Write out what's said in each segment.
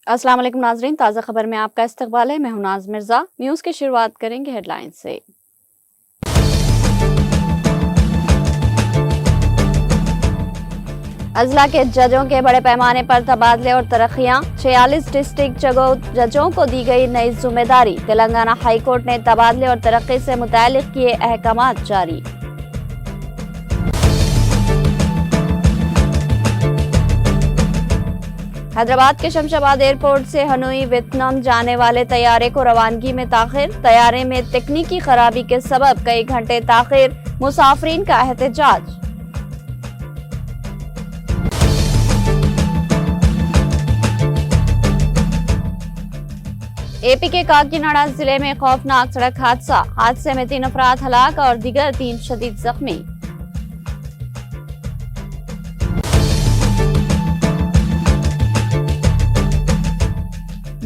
अस्सलाम वालेकुम नाजरीन, ताज़ा खबर में आपका इस्तकबाल है। मैं हूं नाज मिर्जा। न्यूज़ की शुरुआत करेंगे हेडलाइन से। अजला के जजों के बड़े पैमाने पर तबादले और तरक्कियां। 46 डिस्ट्रिक्ट जजों को दी गई नई जिम्मेदारी। तेलंगाना हाई कोर्ट ने तबादले और तरक्की से मुताल्लिक किए अहकामात जारी। हैदराबाद के शमशाबाद एयरपोर्ट से हनोई वियतनाम जाने वाले तैयारे को रवानगी में ताखिर। तैयारे में तकनीकी खराबी के सबब कई घंटे ताखिर। मुसाफिरीन का एहतजाज। एपी के काकीनाडा जिले में खौफनाक सड़क हादसे में 3 अफराद हलाक और दीगर 3 शदीद जख्मी।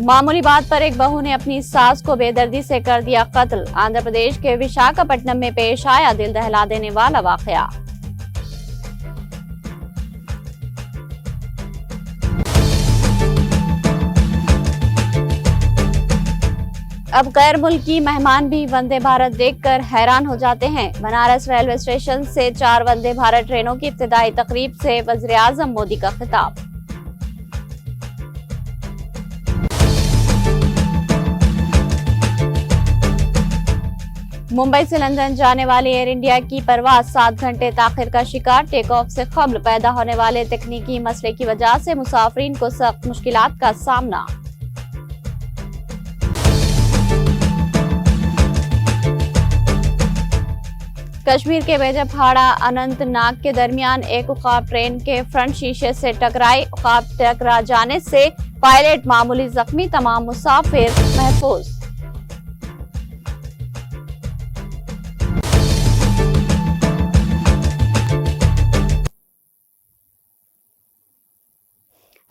मामूली बात पर एक बहू ने अपनी सास को बेदर्दी से कर दिया कत्ल। आंध्र प्रदेश के विशाखापट्टनम में पेश आया दिल दहला देने वाला वाकया। अब गैर मुल्की मेहमान भी वंदे भारत देखकर हैरान हो जाते हैं। बनारस रेलवे स्टेशन से 4 वंदे भारत ट्रेनों की इब्तिदाई तकरीब से वज़ीर आज़म मोदी का खिताब। मुंबई से लंदन जाने वाली एयर इंडिया की परवाज 7 घंटे ताखिर का शिकार। टेक ऑफ से कब्ल पैदा होने वाले तकनीकी मसले की वजह से मुसाफिरीन को सख्त मुश्किलात का सामना। कश्मीर के बेजपहाड़ा अनंतनाग के दरमियान एक उकाब ट्रेन के फ्रंट शीशे से टकराई। उकाब टकरा जाने से पायलट मामूली जख्मी, तमाम मुसाफिर महफूज।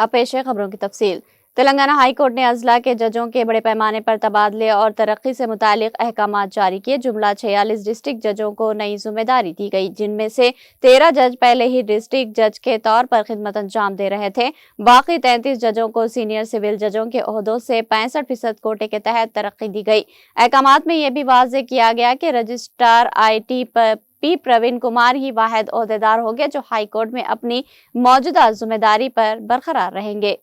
अब पेश है खबरों की तफसील। तेलंगाना हाई कोर्ट ने अजला के जजों के बड़े पैमाने पर तबादले और तरक्की से मुतालिक अहकामात जारी किए। जुमला 46 डिस्ट्रिक्ट जजों को नई जिम्मेदारी दी गई, जिनमें से 13 जज पहले ही डिस्ट्रिक्ट जज के तौर पर खिदमत अंजाम दे रहे थे। बाकी 33 जजों को सीनियर सिविल जजों के ओहदों से 65% कोटे के तहत तरक्की दी गई। अहकामात में यह भी वाज़ेह किया गया कि registrar IT P Praveen Kumar ही वाहिद ओहदेदार होंगे जो हाई कोर्ट में अपनी मौजूदा जिम्मेदारी पर बरकरार रहेंगे।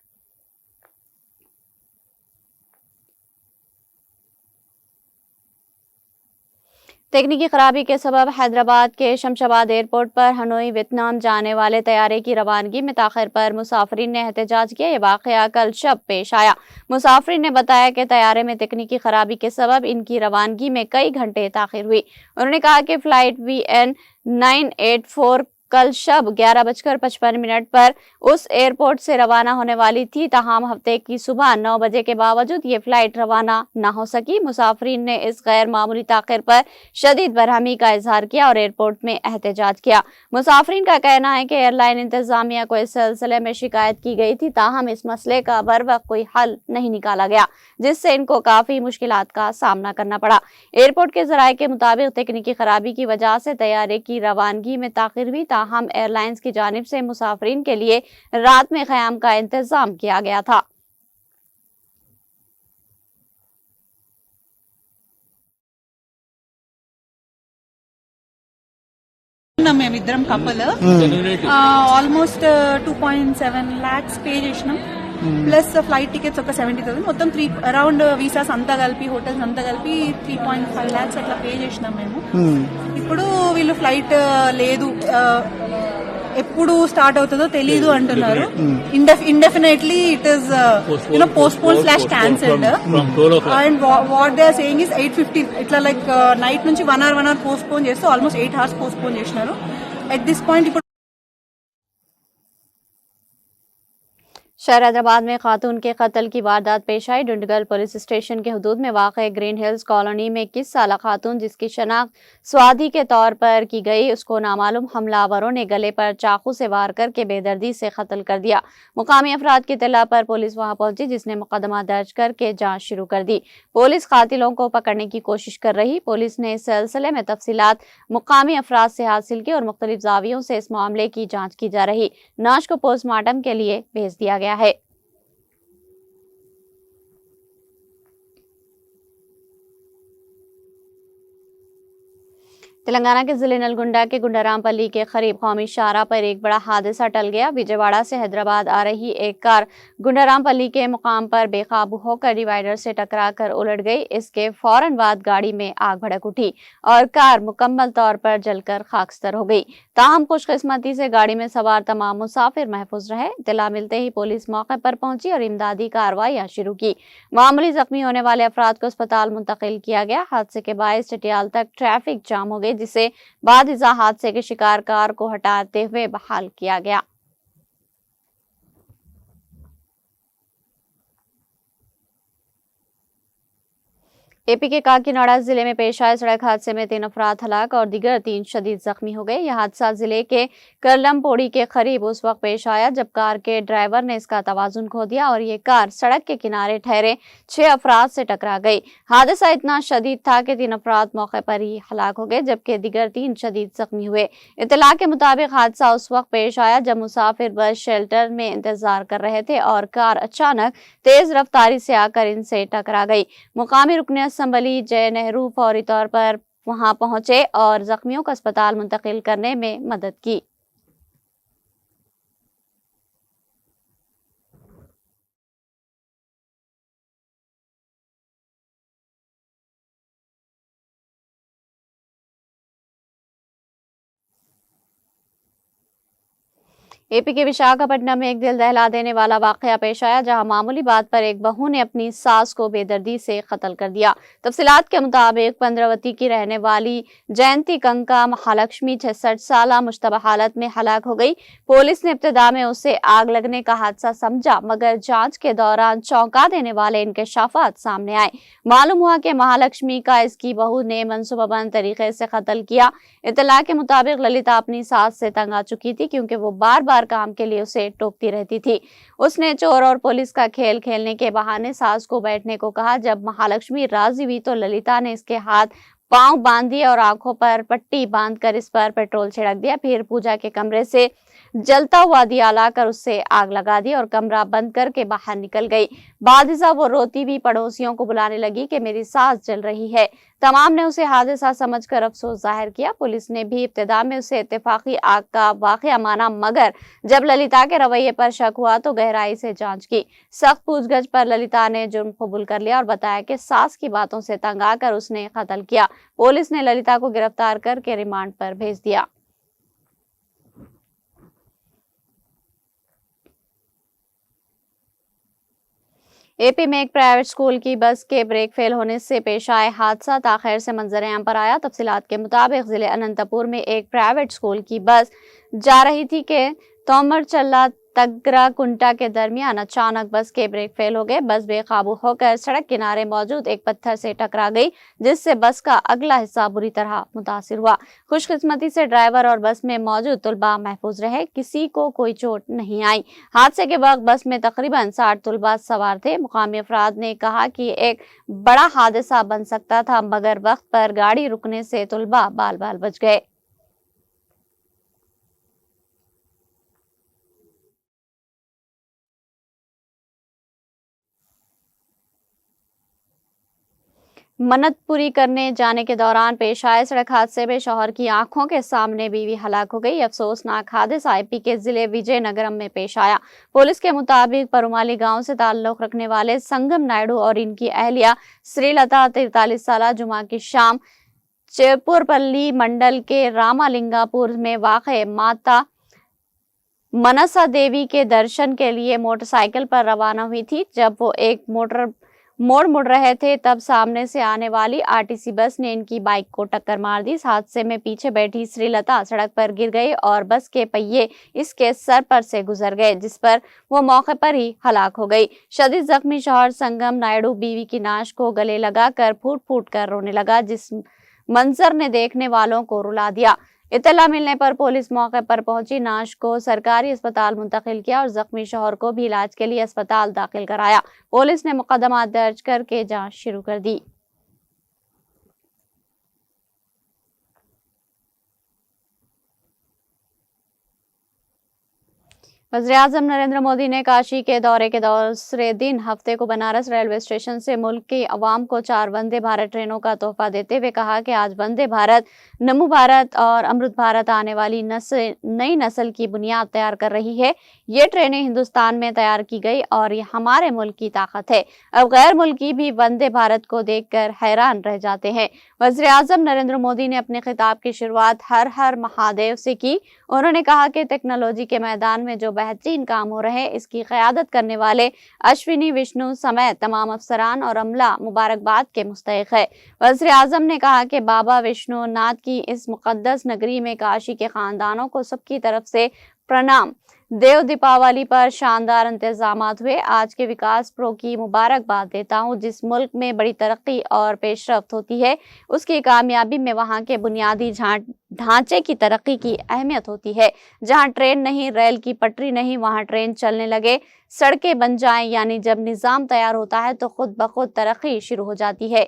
तकनीकी खराबी के सबब हैदराबाद के शमशाबाद एयरपोर्ट पर हनोई वियतनाम जाने वाले तैयारे की रवानगी में ताखिर पर मुसाफिरीन ने एहतजाज किया। ये वाकया कल शब पेश आया। मुसाफिरीन ने बताया कि तैयारे में तकनीकी खराबी के सबब इनकी रवानगी में कई घंटे ताखिर हुई। उन्होंने कहा कि फ्लाइट VN 984 कल शब 11:55 पर उस एयरपोर्ट से रवाना होने वाली थी, तहाम हफ्ते की सुबह 9 बजे के बावजूद ये फ्लाइट रवाना न हो सकी। मुसाफिरीन ने इस गैर मामूली ताखिर पर शदीद बरहमी का इजहार किया और एयरपोर्ट में एहतजाज किया। मुसाफिरीन का कहना है कि एयरलाइन इंतजामिया को इस सिलसिले में शिकायत की गई थी, ताहम इस मसले का बरवक्त कोई हल नहीं निकाला गया, जिससे इनको काफी मुश्किलात का सामना करना पड़ा। एयरपोर्ट के जराये के मुताबिक तकनीकी खराबी की वजह से तैयारे की रवानगी में ताखिर हुई। हम एयरलाइंस की जानिब से मुसाफिरीन के लिए रात में क़याम का इंतजाम किया गया था। మేమిద్దరం కపుల్ ఆల్మోస్ట్ 2.7 lakhs పే చేసినాం ప్లస్ ఫ్లైట్ టికెట్స్ ఒక 70,000 మొత్తం అరౌండ్ వీసాస్ అంతా కలిపి హోటల్స్ అంతా కలిపి 3.5 lakhs అట్లా పే చేసినాం మేము. ఇప్పుడు వీళ్ళు ఫ్లైట్ లేదు ఎప్పుడు స్టార్ట్ అవుతుందో తెలీదు అంటున్నారు. Indefinitely it is postpone / cancelled and what they are saying is 8:15 ఇట్లా లైక్ నైట్ నుంచి 1 hour పోస్ట్పోన్ చేస్తూ ఆల్మోస్ట్ 8 hours పోస్ట్పోన్ చేసినారు. ఎట్ దిస్ పాయింట్ ఇప్పుడు शहर हैदराबाद में खातून के कत्ल की वारदात पेश आई। डुंडगल पुलिस स्टेशन के हुदूद में वाक़ ग्रीन हिल्स कॉलोनी में 21 साला खातून जिसकी शनाख्त स्वाति के तौर पर की गई, उसको नामालूम हमलावरों ने गले पर चाकू से वार करके बेदर्दी से कत्ल कर दिया। मुकामी अफराद की इत्तला पर पुलिस वहां पहुंची, जिसने मुकदमा दर्ज करके जांच शुरू कर दी। पुलिस कातिलों को पकड़ने की कोशिश कर रही। पुलिस ने इस सिलसिले में तफसीलात मुकामी अफराद से हासिल की और मुख्तलिफ जावियों से इस मामले की जाँच की जा रही। नाश को पोस्टमार्टम के लिए भेज दिया गया है। तेलंगाना के जिले नलगुंडा के गुंडारामपल्ली के करीब कौमी शाहराह पर एक बड़ा हादसा टल गया। विजयवाड़ा से हैदराबाद आ रही एक कार गुंडारामपल्ली के मुकाम पर बेकाबू होकर डिवाइडर से टकराकर उलट गई। इसके फौरन बाद गाड़ी में आग भड़क उठी और कार मुकम्मल तौर पर जलकर खाकस्तर हो गई। ताहम खुशकिस्मती से गाड़ी में सवार तमाम मुसाफिर महफूज रहे। इत्तला मिलते ही पुलिस मौके पर पहुंची और इमदादी कार्रवाइयां शुरू की। मामूली जख्मी होने वाले अफराद को अस्पताल मुंतकिल किया गया। हादसे के बायस चटियाल तक ट्रैफिक जाम हो गई, जिसे बाद इज़ा हादसे के शिकार कार को हटाते हुए बहाल किया गया। एपी के काकीनाडा जिले में पेश आए सड़क हादसे में 3 अफराद हलाक और दीगर 3 शदीद जख्मी हो गए। यह हादसा जिले के करलम पोड़ी के करीब उस वक्त पेश आया जब कार के ड्राइवर ने इसका तवाजुन खो दिया और ये कार सड़क के किनारे ठहरे 6 अफराद से टकरा गई। हादसा इतना शदीद था कि 3 अफराद मौके पर ही हलाक हो गए, जबकि दीगर 3 शदीद जख्मी हुए। इत्तला के मुताबिक हादसा उस वक्त पेश आया जब मुसाफिर बस शेल्टर में इंतजार कर रहे थे और कार अचानक तेज रफ्तारी से आकर इनसे टकरा गई। मुकामी रुकन असम्बली जय नेहरू फौरी तौर पर वहां पहुंचे और जख्मियों को अस्पताल मुंतकिल करने में मदद की। एपी के विशाखापट्टनम में एक दिल दहला देने वाला वाकया पेश आया, जहां मामूली बात पर एक बहू ने अपनी सास को बेदर्दी से कत्ल कर दिया। तफसीलात के मुताबिक पंद्रवती की रहने वाली जयंती कंका महालक्ष्मी 66 साल मुश्तबा हालत में हलाक हो गई। पुलिस ने इब्तिदा में उसे आग लगने का हादसा समझा, मगर जांच के दौरान चौंका देने वाले इंकशाफात सामने आए। मालूम हुआ कि महालक्ष्मी का इसकी बहू ने मनसूबाबंद तरीके से कत्ल किया। इत्तला के मुताबिक ललिता अपनी सास से तंग आ चुकी थी, क्योंकि वो बार बार काम के लिए उसे टोकती रहती थी। उसने चोर और पुलिस का खेल खेलने के बहाने सास को बैठने को कहा। जब महालक्ष्मी राजी हुई तो ललिता ने इसके हाथ पांव बांध दिए और आंखों पर पट्टी बांधकर इस पर पेट्रोल छिड़क दिया। फिर पूजा के कमरे से जलता हुआ दिया लाकर उससे आग लगा दी और कमरा बंद करके बाहर निकल गई। बादिजा वो रोती हुई पड़ोसियों को बुलाने लगी कि मेरी सास जल रही है। तमाम ने उसे हादसा समझकर अफसोस जाहिर किया। पुलिस ने भी इब्तिदा में उसे इत्तेफाकी आग का वाकया माना, मगर जब ललिता के रवैये पर शक हुआ तो गहराई से जांच की। सख्त पूछगछ पर ललिता ने जुर्म कबूल कर लिया और बताया कि सास की बातों से तंग आकर उसने कत्ल किया। पुलिस ने ललिता को गिरफ्तार करके रिमांड पर भेज दिया। एपी में एक प्राइवेट स्कूल की बस के ब्रेक फेल होने से पेश आए हादसा ताखिर से मंजर-ए-आम पर आया। तफसीलात के मुताबिक जिले अनंतपुर में एक प्राइवेट स्कूल की बस जा रही थी कि तोमरचल्ला तगरा कुंटा के दरमियान अचानक बस के ब्रेक फेल हो गए। बस बेकाबू होकर सड़क किनारे मौजूद एक पत्थर से टकरा गई, जिससे बस का अगला हिस्सा बुरी तरह मुतासिर हुआ। खुशकिस्मती से ड्राइवर और बस में मौजूद तुलबा महफूज रहे, किसी को कोई चोट नहीं आई। हादसे के वक्त बस में तकरीबन 60 तुलबा सवार थे। मुकामी अफराद ने कहा कि एक बड़ा हादसा बन सकता था, मगर वक्त पर गाड़ी रुकने से तुलबा बाल बाल बच गए। मन्नत पूरी करने जाने के दौरान पेश आए सड़क हादसे में शौहर की आंखों के सामने बीवी हलाक हो गई। अफसोसनाक हादसा एपी के जिले विजयनगरम में पेश आया। पुलिस के मुताबिक परुमाली गांव से ताल्लुक रखने वाले संगम नायडू और इनकी अहलिया श्रीलता 43 साल जुमा की शाम चेपुरपल्ली मंडल के रामालिंगापुर में वाक़े माता मनसा देवी के दर्शन के लिए मोटरसाइकिल पर रवाना हुई थी। जब वो एक मोटर मोड़ मुड़ रहे थे, तब सामने से आने वाली आरटीसी बस ने इनकी बाइक को टक्कर मार दी। इस हादसे में पीछे बैठी श्रीलता सड़क पर गिर गई और बस के पहिए इसके सर पर से गुजर गए, जिस पर वो मौके पर ही हलाक हो गई। शदीद जख्मी शौहर संगम नायडू बीवी की नाश को गले लगाकर फूट फूट कर रोने लगा, जिस मंजर ने देखने वालों को रुला दिया। इत्तला मिलने पर पुलिस मौके पर पहुंची, नाश को सरकारी अस्पताल मुंतकिल किया और जख्मी शौहर को भी इलाज के लिए अस्पताल दाखिल कराया। पुलिस ने मुकदमा दर्ज करके जांच शुरू कर दी। वज़ीर-ए-आज़म नरेंद्र मोदी ने काशी के दौरे के दूसरे दिन हफ्ते को बनारस रेलवे स्टेशन से मुल्क की अवाम को 4 वंदे भारत ट्रेनों का तोहफा देते हुए कहा कि आज वंदे भारत, नमो भारत और अमृत भारत आने वाली नई नस्ल की बुनियाद तैयार कर रही है। ये ट्रेनें हिंदुस्तान में तैयार की गई और ये हमारे मुल्क की ताकत है। अब गैर मुल्की भी वंदे भारत को देखकर हैरान रह जाते हैं। वज़ीर-ए-आज़म नरेंद्र मोदी ने अपने खिताब की शुरुआत हर हर महादेव से की। उन्होंने कहा कि टेक्नोलॉजी के मैदान में जो बेहतरीन काम हो रहे हैं, इसकी क़यादत करने वाले अश्विनी विष्णु समेत तमाम अफसरान और अमला मुबारकबाद के मुस्तहिक है। वज़ीर-ए-आज़म ने कहा कि बाबा विष्णुनाथ की इस मुक़द्दस नगरी में काशी के खानदानों को सबकी तरफ से प्रणाम। देव दीपावली पर शानदार इंतजामात हुए। आज के विकास प्रो की मुबारकबाद देता हूँ। जिस मुल्क में बड़ी तरक्की और पेशरफ्त होती है, उसकी कामयाबी में वहाँ के बुनियादी ढांचे की तरक्की की अहमियत होती है। जहाँ ट्रेन नहीं, रेल की पटरी नहीं, वहाँ ट्रेन चलने लगे, सड़कें बन जाएं, यानी जब निज़ाम तैयार होता है तो खुद ब खुद तरक्की शुरू हो जाती है।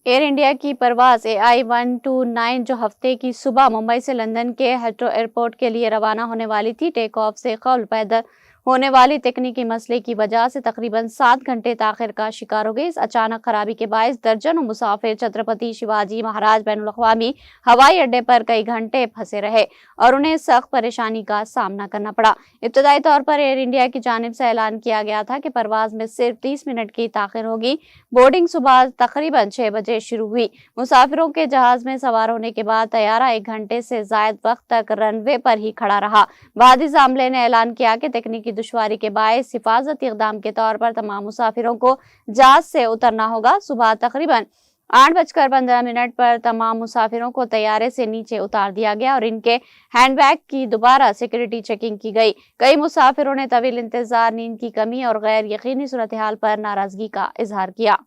एयर इंडिया की परवाज AI-129 जो हफ्ते की सुबह मुंबई से लंदन के हेथ्रो एयरपोर्ट के लिए रवाना होने वाली थी, टेक ऑफ से कबल पैदल होने वाली तकनीकी मसले की वजह से तकरीबन 7 घंटे ताखिर का शिकार हो गई। इस अचानक खराबी के बायस दर्जनों मुसाफिर छत्रपति शिवाजी महाराज बैनुल-अक़वामी हवाई अड्डे पर कई घंटे फंसे रहे और उन्हें सख्त परेशानी का सामना करना पड़ा। इब्तदाई तौर पर एयर इंडिया की जानिब से ऐलान किया गया था कि परवाज में सिर्फ 30 मिनट की ताखिर होगी। बोर्डिंग सुबह तकरीबन 6 बजे शुरू हुई। मुसाफिरों के जहाज में सवार होने के बाद तैयारा 1 घंटे से ज्यादा वक्त तक रनवे पर ही खड़ा रहा। वादिस आमले ने ऐलान किया कि तकनीकी दुश्वारी के बायस हिफाजती इक़दाम के तौर पर तमाम मुसाफिरों को जहाज से उतरना होगा। सुबह तकरीबन 8:15 पर तमाम मुसाफिरों को तैयारे से नीचे उतार दिया गया और इनके हैंडबैग की दोबारा सिक्योरिटी चेकिंग की गई। कई मुसाफिरों ने तवील इंतजार, नींद की कमी और गैर यकीनी सूरत हाल पर नाराजगी का इजहार किया।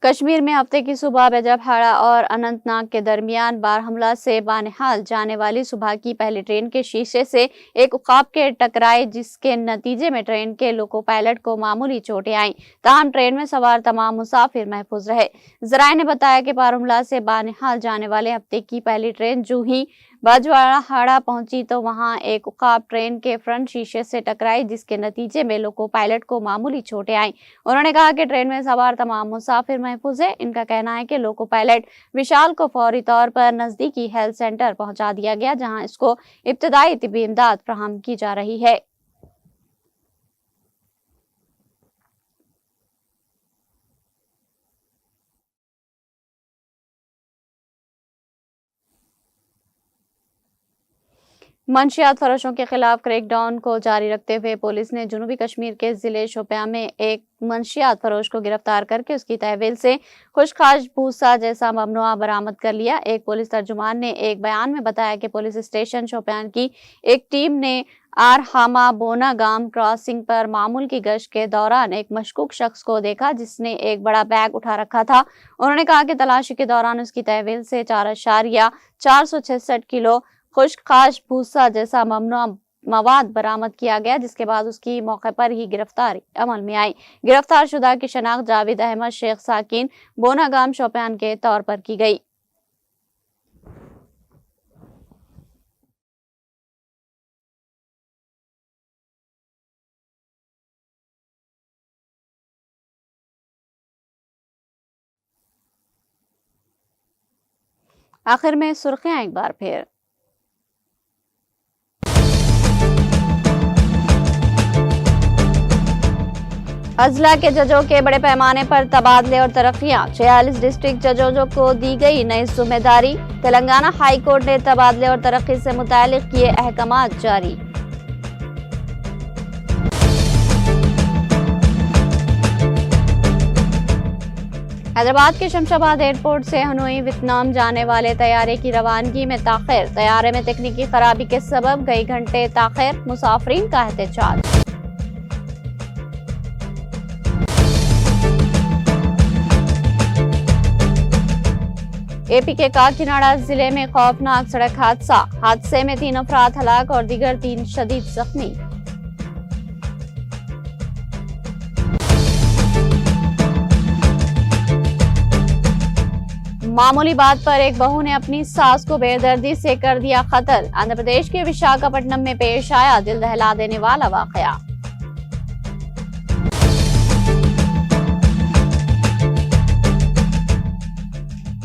कश्मीर में हफ्ते की सुबह बेजबहाड़ा और अनंतनाग के दरमियान बारहमला से बानिहाल जाने वाली सुबह की पहली ट्रेन के शीशे से एक उकाब के टकराए, जिसके नतीजे में ट्रेन के लोको पायलट को मामूली चोटें आईं। ताहम ट्रेन में सवार तमाम मुसाफिर महफूज रहे। ज़राए ने बताया कि बारहमला से बानिहाल जाने वाले हफ्ते की पहली ट्रेन जूं ही बाजवाड़ा पहुंची तो वहां एक उकाब ट्रेन के फ्रंट शीशे से टकराई, जिसके नतीजे में लोको पायलट को मामूली चोटें आईं। उन्होंने कहा कि ट्रेन में सवार तमाम मुसाफिर महफूज है। इनका कहना है कि लोको पायलट विशाल को फौरी तौर पर नजदीकी हेल्थ सेंटर पहुंचा दिया गया, जहां इसको इब्तदाई तिब्बी इमदाद फराहम की जा रही है। मंशियात फरोशों के खिलाफ क्रैकडाउन को जारी रखते हुए पुलिस ने जनूबी कश्मीर के जिले शोपियां में एक मंशियात फरोश को गिरफ्तार करके उसकी तहवील से खुशखाश भूसा जैसा ममनुआ बरामद कर लिया। एक पुलिस तर्जुमान ने एक बयान में बताया कि पुलिस स्टेशन शोपियां की एक टीम ने आरहामा बोना गांव क्रॉसिंग पर मामूल की गश्त के दौरान एक मशकूक शख्स को देखा, जिसने एक बड़ा बैग उठा रखा था। उन्होंने कहा कि तलाशी के दौरान उसकी तहवील से 4.466 किलो खुशखाश भूसा जैसा ममनुआ मवाद बरामद किया गया, जिसके बाद उसकी मौके पर ही गिरफ्तारी अमल में आई। गिरफ्तार शुदा की शनाख्त जावेद अहमद शेख साकिन बोनागाम शोपियान के तौर पर की गई। आखिर में सुर्खियां एक बार फिर। अजला के जजों के बड़े पैमाने पर तबादले और तरक्कियां। 46 डिस्ट्रिक्ट जजों को दी गई नई जिम्मेदारी। तेलंगाना हाई कोर्ट ने तबादले और तरक्की से मुतालिक किए अहकामात जारी। हैदराबाद के शमशाबाद एयरपोर्ट से हनोई वियतनाम जाने वाले तैयारे की रवानगी में ताखिर। तैयारे में तकनीकी खराबी के सबब कई घंटे ताखिर। मुसाफिरीन का एहतजाज। एपी के काकीनाडा जिले में खौफनाक सड़क हादसे में 3 अफराद हलाक और दीगर 3 शदीद जख्मी। मामूली बात पर एक बहू ने अपनी सास को बेदर्दी से कर दिया कत्ल। आंध्र प्रदेश के विशाखापट्टनम में पेश आया दिल दहला देने वाला वाकया।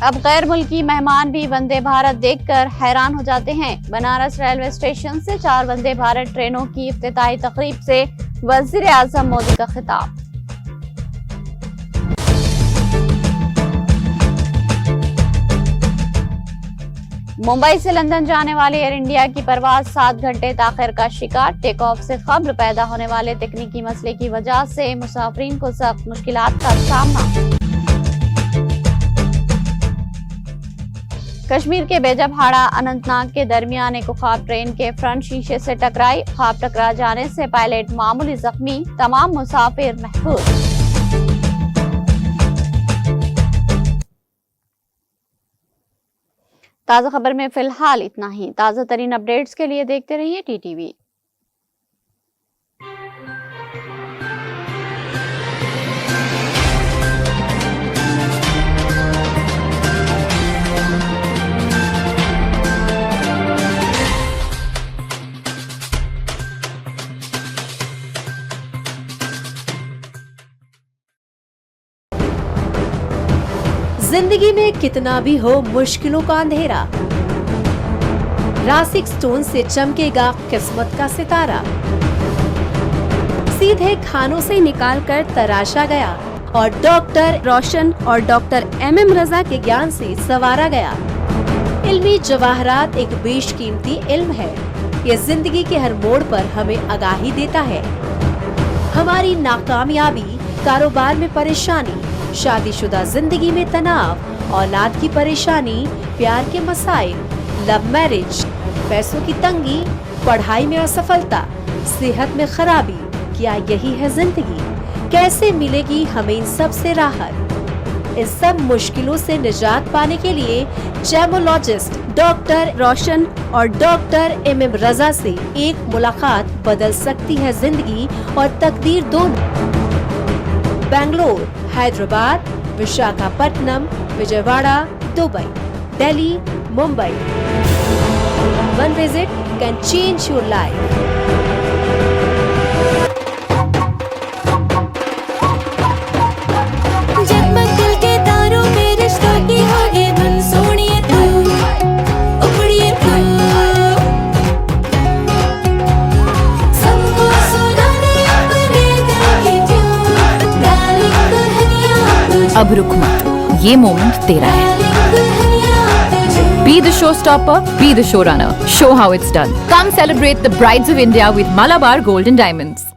अब गैर मुल्की मेहमान भी वंदे भारत देखकर हैरान हो जाते हैं। बनारस रेलवे स्टेशन से 4 वंदे भारत ट्रेनों की इफ्तिताही तकरीब से वजीर आजम मोदी का खिताब। मुंबई से लंदन जाने वाली एयर इंडिया की परवाज 7 घंटे ताखिर का शिकार। टेक ऑफ से कब्ल पैदा होने वाले तकनीकी मसले की वजह से मुसाफिरीन को सख्त मुश्किलात का सामना। कश्मीर के बेजबहाड़ा अनंतनाग के दरमियान एक ख्वाब ट्रेन के फ्रंट शीशे से टकराई। ख्वाब टकरा जाने से पायलट मामूली जख्मी, तमाम मुसाफिर महफूज। ताज़ा खबर में फिलहाल इतना ही। ताज़ा तरीन अपडेट्स के लिए देखते रहिए टीटीवी। जिंदगी में कितना भी हो मुश्किलों का अंधेरा, रासिक स्टोन से चमकेगा किस्मत का सितारा। सीधे खानों से निकालकर तराशा गया और डॉक्टर रोशन और डॉक्टर MM रजा के ज्ञान से संवारा गया। इल्मी जवाहरात एक बेशकीमती इल्म है। ये जिंदगी के हर मोड़ पर हमें आगाही देता है। हमारी नाकामयाबी, कारोबार में परेशानी, शादीशुदा जिंदगी में तनाव, औलाद की परेशानी, प्यार के मसाइल, लव मैरिज, पैसों की तंगी, पढ़ाई में असफलता, सेहत में खराबी, क्या यही है जिंदगी? कैसे मिलेगी हमें इन सब से राहत? इस सब मुश्किलों से निजात पाने के लिए जेमोलॉजिस्ट डॉक्टर रोशन और डॉक्टर MM रजा से एक मुलाकात बदल सकती है जिंदगी और तकदीर दोनों। Bangalore, Hyderabad, Visakhapatnam, Vijayawada, Dubai, Delhi, Mumbai. One visit can change your life. जगमग दिल के तारों में रिश्तों की होगी धुन, सोनिए तू, उखड़िए तू, सबको सुनाने अपने दिल की ट्यून, डार्लिंग दुल्हनिया तुझे, अब रुक मत, ये मोमेंट तेरा है। डार्लिंग दुल्हनिया तुझे। Be the showstopper, be the showrunner. Show how it's done. Come celebrate the brides of India with Malabar Gold and Diamonds.